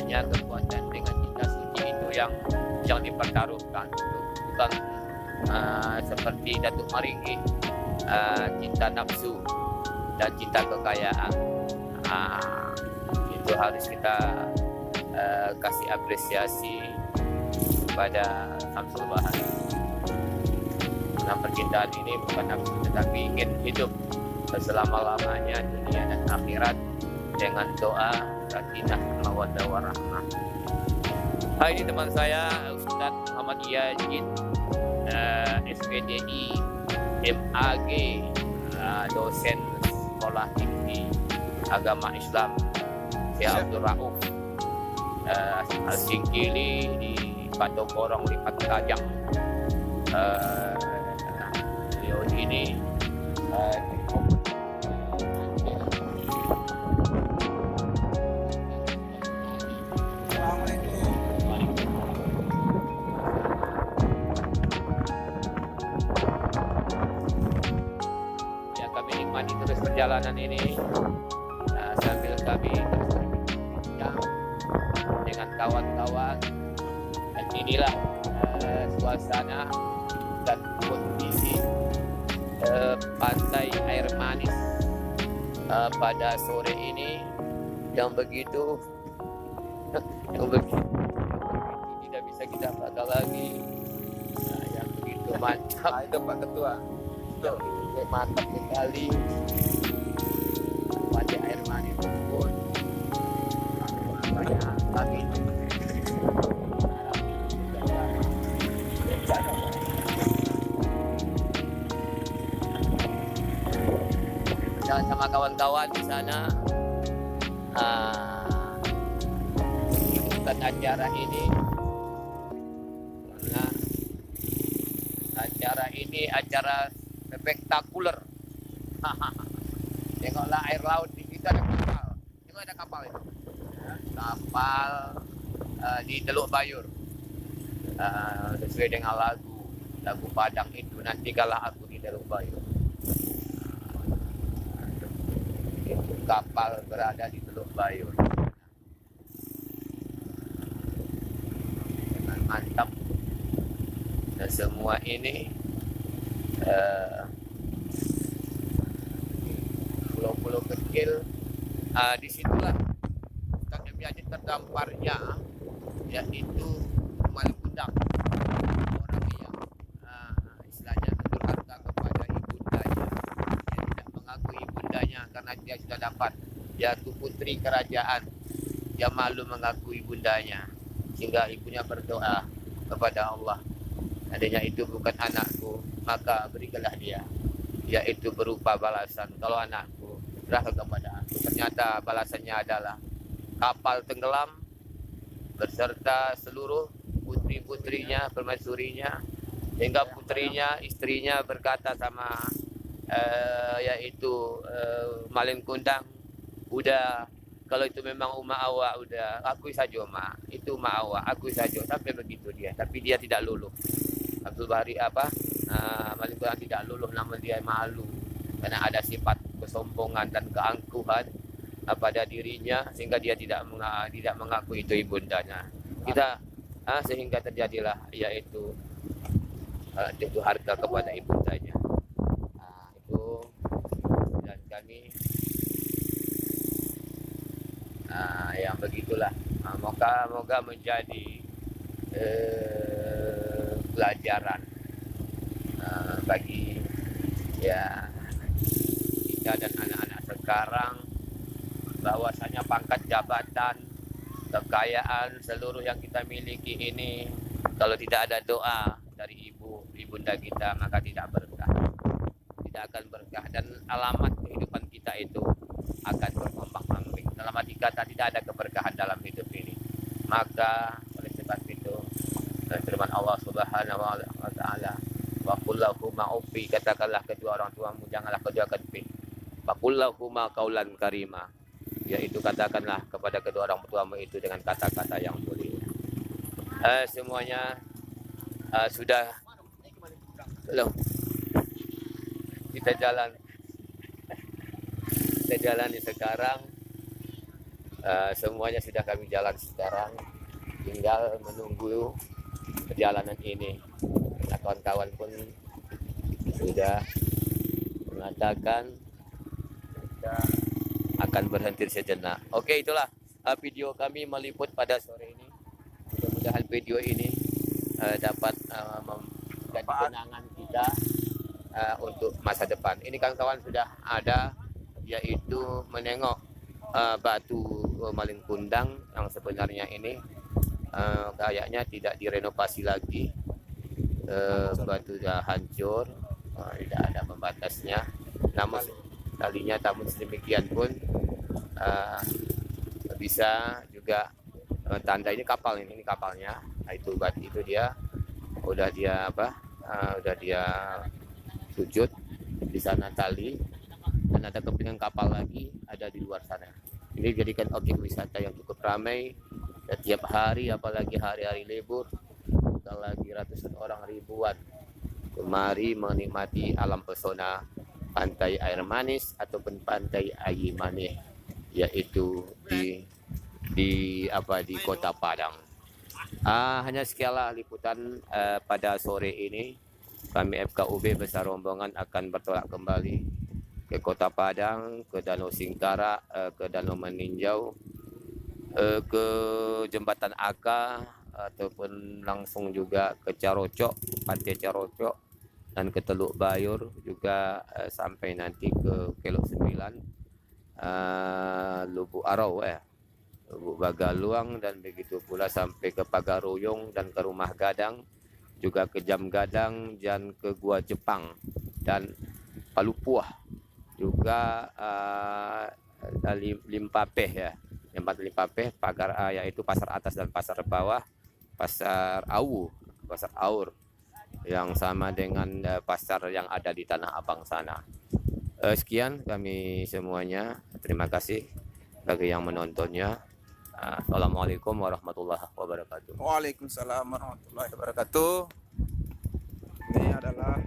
hanya kekuatan dengan cinta suci itu yang dipertaruhkan, bukan seperti Datuk Maringgi, cinta nafsu dan cinta kekayaan. Itu harus kita kasih apresiasi kepada Samsul Bahari. Nah, percintaan ini bukan nafsu, tetapi ingin hidup selama-lamanya dunia dan akhirat dengan doa sakinah mawaddah warahmah. Hai, ini teman saya Ustaz Muhammad Yazid, SPDI MAG, dosen Sekolah Tinggi Agama Islam Syekh Abdul Rauf Al-Singkili di Batu Korong Lipat Kajang. Beliau ini ya, kami nikmati terus perjalanan ini sambil kami terus berbincang dengan kawan-kawan, dan inilah suasana dan kondisi pantai air manis pada sore ini yang begitu tidak bisa kita bakal lagi, yang begitu mantap. Itu Pak Ketua. Yang begitu mantap sekali pantai air manis tersebut. Makanya kami jalan sama kawan-kawan di sana. Ikutkan acara ini. Nah, acara ini acara spektakuler. Tengoklah air laut di situ, ada kapal. Tengok ada kapal itu. Kapal di Teluk Bayur. Sesuai dengan lagu Padang itu, nanti kalah aku di Teluk Bayur. Itu kapal berada di Teluk Bayur. Dengan mantap. Dan semua ini pulau-pulau kecil. Disitulah Ustaz M. Yazid terdamparnya, yaitu Malukundang, orang yang istilahnya durhaka kepada ibundanya. Dia tidak mengakui ibundanya karena dia sudah dapat, yaitu putri kerajaan. Dia malu mengakui ibundanya, sehingga ibunya berdoa kepada Allah, adanya itu bukan anakku, maka berikanlah dia, yaitu berupa balasan. Kalau anakku, serahkan kepada aku. Ternyata balasannya adalah kapal tenggelam beserta seluruh putri-putrinya, permaisurinya, hingga putrinya, istrinya berkata sama yaitu Malin Kundang, udah, kalau itu memang Uma Awa, udah akui saja Uma, itu Uma Awa, akui saja. Sampai begitu dia, tapi dia tidak luluh. Abdul Bahari Malin Kundang tidak luluh, namun dia malu karena ada sifat kesombongan dan keangkuhan pada dirinya, sehingga dia tidak mengaku itu ibundanya. Kita sehingga terjadilah yaitu harga kepada ibundanya. Itu, dan kami yang begitulah. Moga menjadi pelajaran bagi ya kita dan anak-anak sekarang, bahwasanya pangkat jabatan, kekayaan, seluruh yang kita miliki ini, kalau tidak ada doa dari ibunda kita, maka tidak berkah. Tidak akan berkah, dan alamat kehidupan kita itu akan berkembang-kembang. Dalam arti kata, tidak ada keberkahan dalam hidup ini. Maka oleh sebab itu, firman Allah Subhanahu wa taala, wa qul lahuma uffi, katakanlah kedua orang tuamu janganlah keduakan pi. Wa qul lahuma qaulan karima, yaitu katakanlah kepada kedua orang tuamu itu dengan kata-kata yang mulia. Semuanya sudah belum? Kita jalani sekarang Semuanya sudah kami jalan sekarang, tinggal menunggu perjalanan ini. Nah, kawan-kawan pun sudah mengatakan kita akan berhenti sejenak. Oke, itulah video kami meliput pada sore ini. Mudah-mudahan video ini dapat menjadi kenangan kita untuk masa depan. Ini kawan-kawan sudah ada, yaitu menengok batu maling kundang yang sebenarnya ini kayaknya tidak direnovasi lagi. Batu sudah hancur, tidak ada pembatasnya. Namun sedemikian pun bisa juga tanda ini kapal ini kapalnya. Nah, itu batu itu dia udah dia sujud di sana tali, dan ada kepingan kapal lagi ada di luar sana. Ini dijadikan objek wisata yang cukup ramai setiap hari, apalagi hari-hari libur. Lagi ratusan orang, ribuan kemari menikmati alam pesona pantai air manis ataupun pantai air manis, yaitu di Kota Padang. Hanya sekianlah liputan pada sore ini. Kami FKUB besar rombongan akan bertolak kembali ke Kota Padang, ke Danau Singkarak, ke Danau Meninjau, ke Jembatan Aka, ataupun langsung juga ke Carocok, Pantai Carocok, dan ke Teluk Bayur juga, sampai nanti ke Kelok 9, Lubuk Arau, Lubuk Bagaluang, dan begitu pula sampai ke Pagaruyung dan ke Rumah Gadang, juga ke Jam Gadang dan ke Gua Jepang dan Palupuah, juga Limpapeh ya. Tempat Limpapeh, yaitu pasar atas dan pasar bawah, pasar Aur yang sama dengan pasar yang ada di Tanah Abang sana. Sekian kami semuanya. Terima kasih bagi yang menontonnya. Assalamualaikum warahmatullahi wabarakatuh. Waalaikumsalam warahmatullahi wabarakatuh. Ini adalah